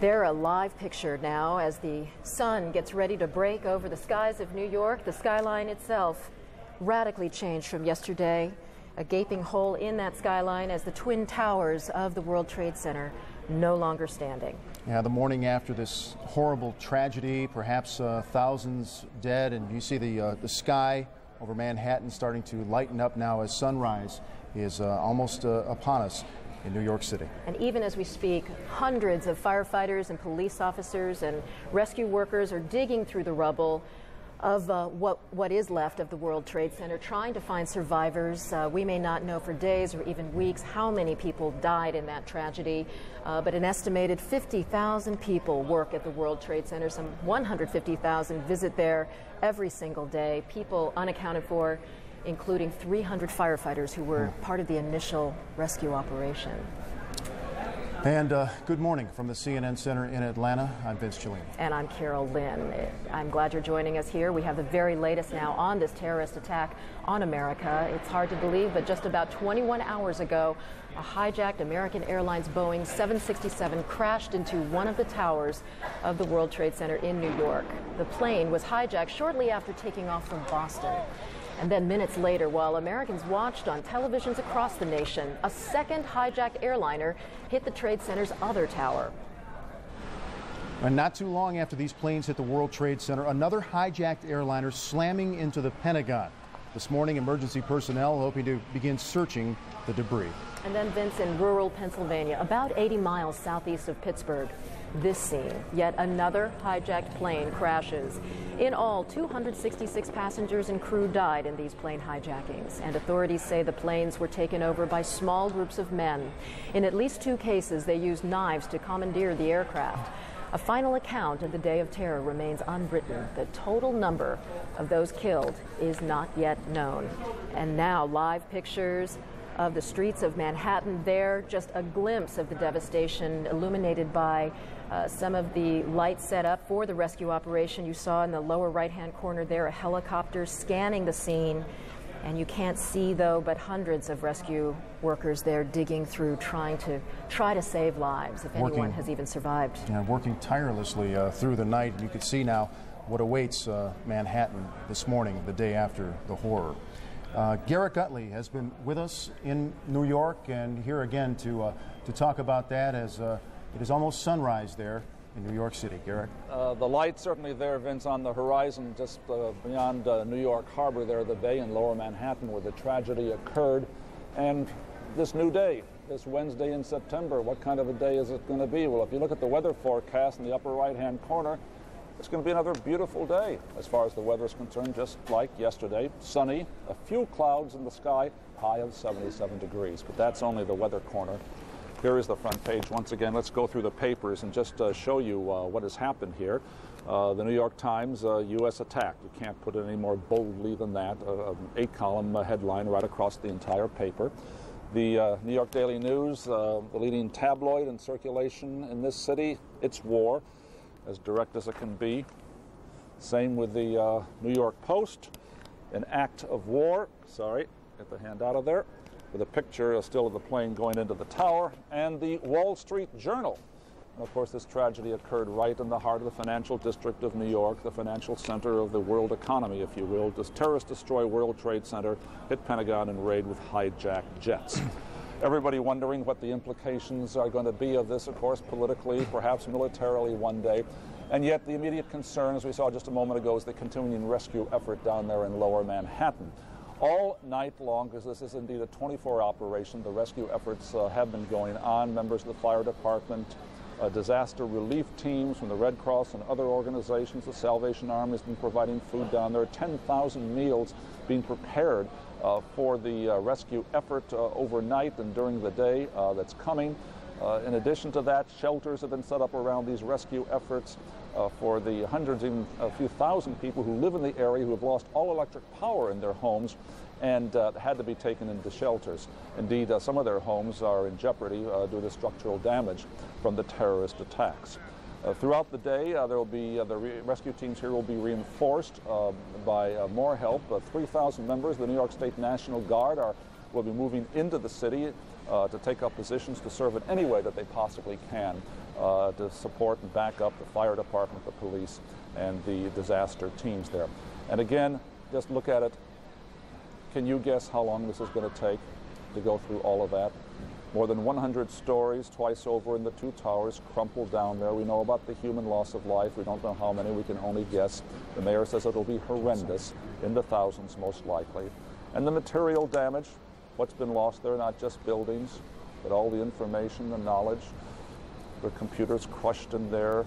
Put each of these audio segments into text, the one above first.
They're a live picture now as the sun gets ready to break over the skies of New York. The skyline itself radically changed from yesterday. A gaping hole in that skyline as the twin towers of the World Trade Center no longer standing. Yeah, the morning after this horrible tragedy, perhaps thousands dead, and you see the sky over Manhattan starting to lighten up now as sunrise is almost upon us in New York City. And even as we speak, hundreds of firefighters and police officers and rescue workers are digging through the rubble of what is left of the World Trade Center, trying to find survivors. We may not know for days or even weeks how many people died in that tragedy, but an estimated 50,000 people work at the World Trade Center. Some 150,000 visit there every single day, people unaccounted for, including 300 firefighters who were part of the initial rescue operation. And good morning from the CNN Center in Atlanta. I'm Vince Cellini. And I'm Carol Lynn. I'm glad you're joining us here. We have the very latest now on this terrorist attack on America. It's hard to believe, but just about 21 hours ago, a hijacked American Airlines Boeing 767 crashed into one of the towers of the World Trade Center in New York. The plane was hijacked shortly after taking off from Boston. And then minutes later, while Americans watched on televisions across the nation, a second hijacked airliner hit the Trade Center's other tower. And not too long after these planes hit the World Trade Center, another hijacked airliner slamming into the Pentagon. This morning, emergency personnel hoping to begin searching the debris. And then, Vince, in rural Pennsylvania, about 80 miles southeast of Pittsburgh, this scene, yet another hijacked plane crashes. In all, 266 passengers and crew died in these plane hijackings, and authorities say the planes were taken over by small groups of men. In at least 2 cases, they used knives to commandeer the aircraft. A final account of the day of terror remains unwritten. The total number of those killed is not yet known. And now, live pictures of the streets of Manhattan there, just a glimpse of the devastation illuminated by some of the lights set up for the rescue operation. You saw in the lower right-hand corner there a helicopter scanning the scene, and you can't see, though, but hundreds of rescue workers there digging through, trying to save lives, if anyone has even survived. Yeah, working tirelessly through the night. You can see now what awaits Manhattan this morning, the day after the horror. Garrett Gutley has been with us in New York and here again to talk about that as it is almost sunrise there in New York City. Garrett? The light's certainly there, Vince, on the horizon just beyond New York Harbor there, the bay in lower Manhattan where the tragedy occurred. And this new day, this Wednesday in September, what kind of a day is it going to be? Well, if you look at the weather forecast in the upper right-hand corner, it's going to be another beautiful day as far as the weather is concerned, just like yesterday. Sunny, a few clouds in the sky, high of 77 degrees. But that's only the weather corner. Here is the front page. Once again, let's go through the papers and just show you what has happened here. The New York Times, U.S. attack. You can't put it any more boldly than that. An 8-column headline right across the entire paper. The New York Daily News, the leading tabloid in circulation in this city, it's war, as direct as it can be. Same with the New York Post, an act of war. Sorry, get the hand out of there. With a picture still of the plane going into the tower, and the Wall Street Journal. And of course, this tragedy occurred right in the heart of the financial district of New York, the financial center of the world economy, if you will. Does terrorists destroy World Trade Center, hit Pentagon, and raid with hijacked jets? Everybody wondering what the implications are going to be of this, of course, politically, perhaps militarily one day. And yet the immediate concern, as we saw just a moment ago, is the continuing rescue effort down there in lower Manhattan. All night long, because this is indeed a 24-hour operation, the rescue efforts have been going on. Members of the fire department, disaster relief teams from the Red Cross and other organizations, the Salvation Army has been providing food down there. 10,000 meals being prepared for the rescue effort overnight and during the day that's coming. In addition to that, shelters have been set up around these rescue efforts for the hundreds, even a few thousand people who live in the area who have lost all electric power in their homes and had to be taken into shelters. Indeed, some of their homes are in jeopardy due to structural damage from the terrorist attacks. Throughout the day, there will be the rescue teams here will be reinforced by more help. 3,000 members of the New York State National Guard will be moving into the city to take up positions to serve in any way that they possibly can to support and back up the fire department, the police, and the disaster teams there. And again, just look at it. Can you guess how long this is going to take to go through all of that? More than 100 stories, twice over in the two towers, crumpled down there. We know about the human loss of life. We don't know how many. We can only guess. The mayor says it'll be horrendous, in the thousands most likely. And the material damage, what's been lost there, not just buildings, but all the information, the knowledge, the computers crushed in there,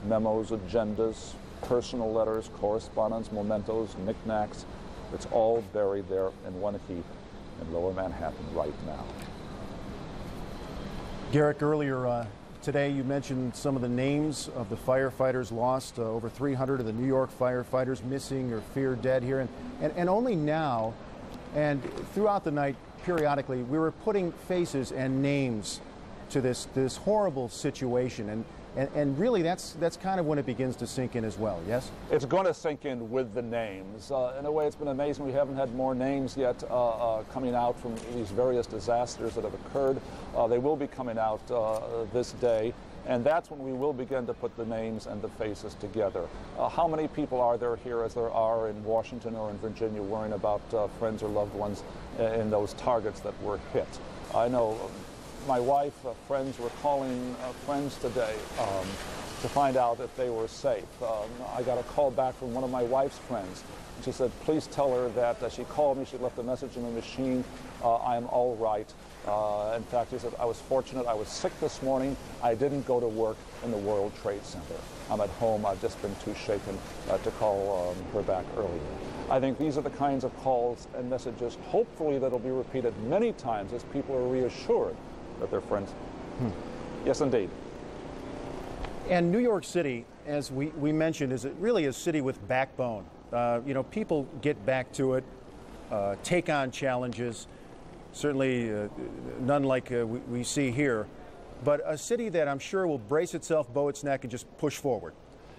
memos, agendas, personal letters, correspondence, mementos, knickknacks. It's all buried there in one heap in Lower Manhattan right now. Garrick, earlier today you mentioned some of the names of the firefighters lost, over 300 of the New York firefighters missing or feared dead here. And only now, and throughout the night, periodically, we were putting faces and names to this horrible situation. And really, that's kind of when it begins to sink in as well, yes? It's going to sink in with the names. In a way, it's been amazing. We haven't had more names yet coming out from these various disasters that have occurred. They will be coming out this day, and that's when we will begin to put the names and the faces together. How many people are there here, as there are in Washington or in Virginia, worrying about friends or loved ones in those targets that were hit? I know my wife, friends were calling friends today to find out if they were safe. I got a call back from one of my wife's friends. She said, please tell her that she called me, she left a message in the machine, I am all right. In fact, she said, I was fortunate, I was sick this morning, I didn't go to work in the World Trade Center. I'm at home, I've just been too shaken to call her back earlier. I think these are the kinds of calls and messages, hopefully, that'll be repeated many times as people are reassured that their friends. Yes, indeed. And New York City, as we mentioned, is really a city with backbone. You know, people get back to it, take on challenges, certainly none like we see here, but a city that I'm sure will brace itself, bow its neck, and just push forward.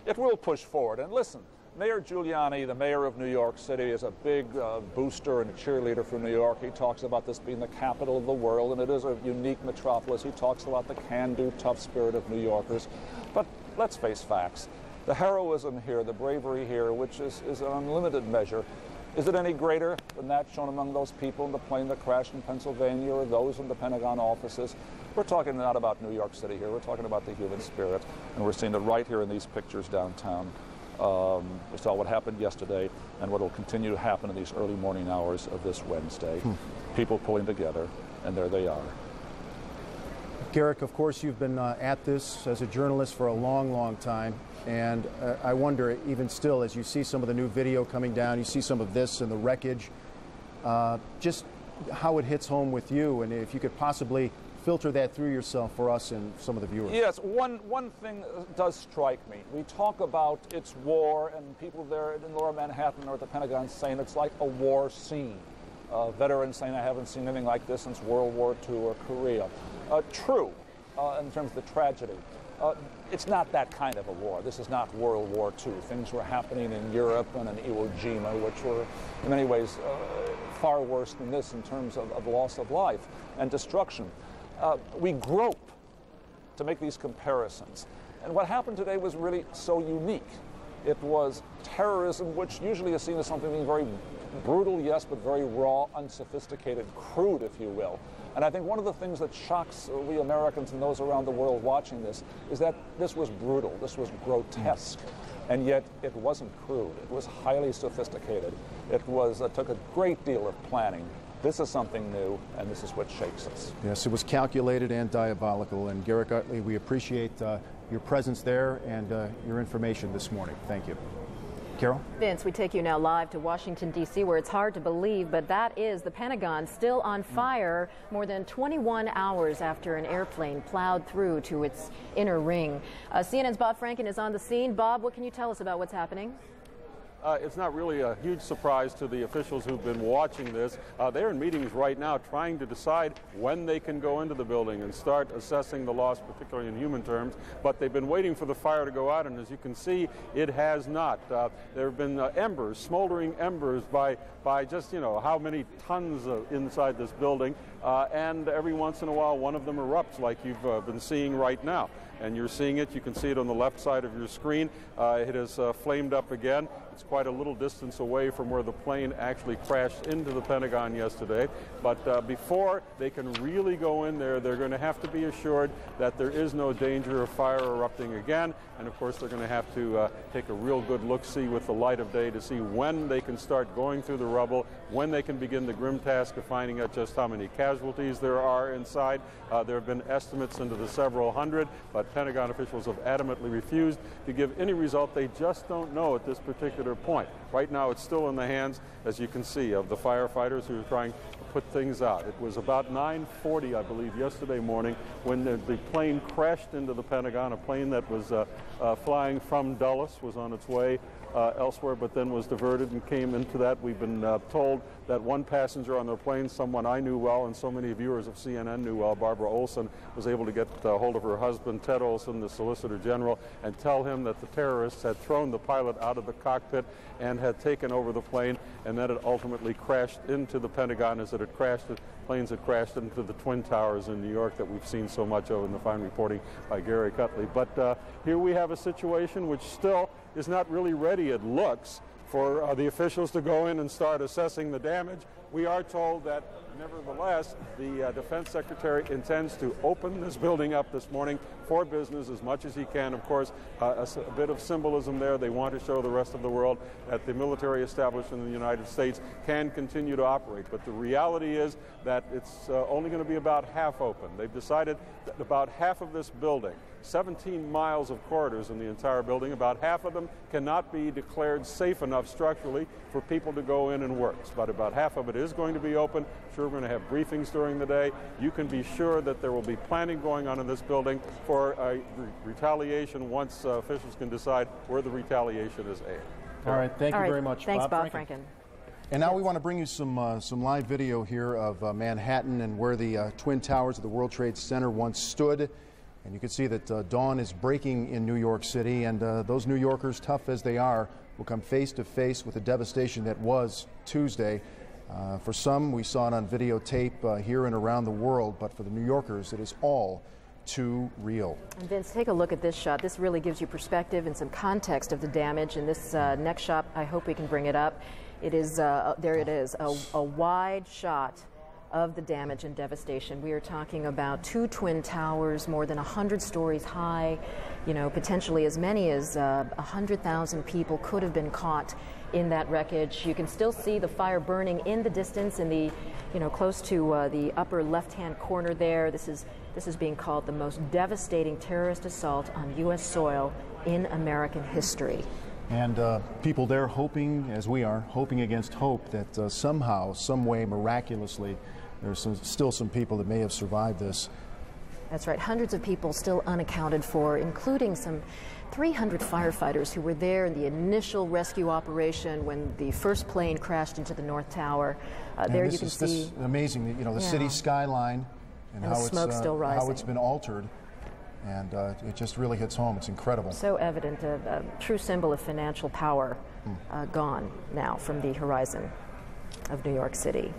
It will push forward. And listen, Mayor Giuliani, the mayor of New York City, is a big booster and a cheerleader for New York. He talks about this being the capital of the world, and it is a unique metropolis. He talks about the can-do, tough spirit of New Yorkers. But let's face facts. The heroism here, the bravery here, which is an unlimited measure, is it any greater than that shown among those people in the plane that crashed in Pennsylvania or those in the Pentagon offices? We're talking not about New York City here. We're talking about the human spirit, and we're seeing it right here in these pictures downtown. We saw what happened yesterday and what will continue to happen in these early morning hours of this Wednesday. People pulling together, and there they are. Garrick, of course, you've been at this as a journalist for a long, long time. And I wonder, even still, as you see some of the new video coming down, you see some of this and the wreckage, just how it hits home with you, and if you could possibly filter that through yourself for us and some of the viewers. Yes, one thing does strike me. We talk about it's war, and people there in Lower Manhattan or at the Pentagon saying it's like a war scene. Veterans saying, I haven't seen anything like this since World War II or Korea. True, in terms of the tragedy. It's not that kind of a war. This is not World War II. Things were happening in Europe and in Iwo Jima, which were in many ways far worse than this in terms of loss of life and destruction. We grope to make these comparisons. And what happened today was really so unique. It was terrorism, which usually is seen as something being very brutal, yes, but very raw, unsophisticated, crude, if you will. And I think one of the things that shocks we Americans and those around the world watching this is that this was brutal, this was grotesque, and yet it wasn't crude. It was highly sophisticated. It took a great deal of planning. This is something new, and this is what shakes us. Yes, it was calculated and diabolical. And Garrick Utley, we appreciate your presence there and your information this morning. Thank you. Carol? Vince, we take you now live to Washington, D.C., where it's hard to believe, but that is the Pentagon still on fire more than 21 hours after an airplane plowed through to its inner ring. CNN's Bob Franken is on the scene. Bob, what can you tell us about what's happening? it's not really a huge surprise to the officials who've been watching this. They're in meetings right now trying to decide when they can go into the building and start assessing the loss, particularly in human terms. But they've been waiting for the fire to go out, and as you can see, it has not. There have been embers, smoldering embers by just, how many tons inside this building. And every once in a while, one of them erupts like you've been seeing right now. And you're seeing it. You can see it on the left side of your screen. It has flamed up again. It's quite a little distance away from where the plane actually crashed into the Pentagon yesterday. But before they can really go in there, they're going to have to be assured that there is no danger of fire erupting again. And of course, they're going to have to take a real good look-see with the light of day to see when they can start going through the rubble, when they can begin the grim task of finding out just how many casualties there are inside. There have been estimates into the several hundred, but Pentagon officials have adamantly refused to give any result. They just don't know at this particular point. Right now, it's still in the hands, as you can see, of the firefighters who are trying to put things out. It was about 9:40, I believe, yesterday morning when the plane crashed into the Pentagon. A plane that was flying from Dulles was on its way elsewhere, but then was diverted and came into that. We've been told that one passenger on the plane, someone I knew well and so many viewers of CNN knew well, Barbara Olson, was able to get hold of her husband, Ted Olson, the Solicitor General, and tell him that the terrorists had thrown the pilot out of the cockpit and had taken over the plane, and that it ultimately crashed into the Pentagon as it had crashed. Planes had crashed into the Twin Towers in New York that we've seen so much of in the fine reporting by Gary Cutley. But here we have a situation which still is not really ready, it looks, for the officials to go in and start assessing the damage. We are told that, nevertheless, the Defense Secretary intends to open this building up this morning for business as much as he can. Of course, a bit of symbolism there. They want to show the rest of the world that the military establishment in the United States can continue to operate. But the reality is that it's only going to be about half open. They've decided that about half of this building, 17 miles of corridors in the entire building, about half of them cannot be declared safe enough structurally for people to go in and work. But about half of it is going to be open. Sure, we're going to have briefings during the day. You can be sure that there will be planning going on in this building for retaliation once officials can decide where the retaliation is aimed. All right, thank you very much, Thanks, Bob Franken. Franken. And now we want to bring you some live video here of Manhattan and where the Twin Towers of the World Trade Center once stood. And you can see that dawn is breaking in New York City, and those New Yorkers, tough as they are, will come face to face with the devastation that was Tuesday. For some, we saw it on videotape here and around the world, but for the New Yorkers, it is all too real. And Vince, take a look at this shot. This really gives you perspective and some context of the damage. In this next shot, I hope we can bring it up. It is, there it is, a wide shot of the damage and devastation. We are talking about two twin towers, more than 100 stories high. You know, potentially as many as 100,000 people could have been caught in that wreckage. You can still see the fire burning in the distance in the, close to the upper left-hand corner there. This is being called the most devastating terrorist assault on U.S. soil in American history. And people there hoping, as we are, hoping against hope that somehow, some way, miraculously, there's still some people that may have survived this. That's right. Hundreds of people still unaccounted for, including some 300 firefighters who were there in the initial rescue operation when the first plane crashed into the North Tower. There you can see. This is amazing, the city skyline and how, still rising. How it's been altered. And it just really hits home. It's incredible. So evident, a true symbol of financial power gone now from the horizon of New York City.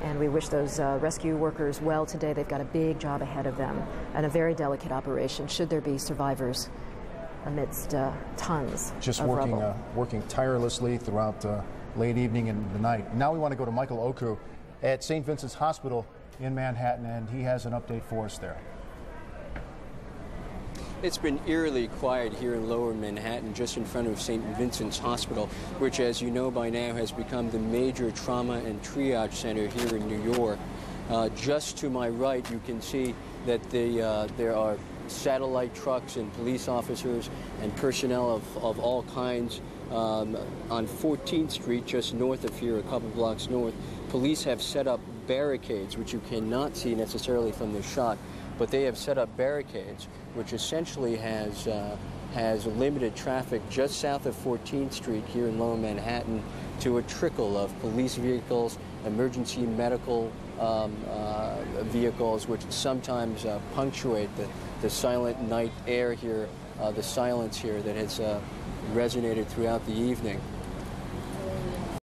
And we wish those rescue workers well today. They've got a big job ahead of them and a very delicate operation, should there be survivors amidst tons just of working, rubble. Working tirelessly throughout late evening and the night. Now we want to go to Michael Oku at St. Vincent's Hospital in Manhattan, and he has an update for us there. It's been eerily quiet here in Lower Manhattan, just in front of St. Vincent's Hospital, which, as you know by now, has become the major trauma and triage center here in New York. Just to my right, you can see that there are satellite trucks and police officers and personnel of all kinds on 14th Street, just north of here, a couple blocks north. Police have set up barricades, which you cannot see necessarily from this shot, but they have set up barricades, which essentially has has limited traffic just south of 14th Street here in Lower Manhattan to a trickle of police vehicles, emergency medical vehicles, which sometimes punctuate the silent night air here, the silence here that has resonated throughout the evening.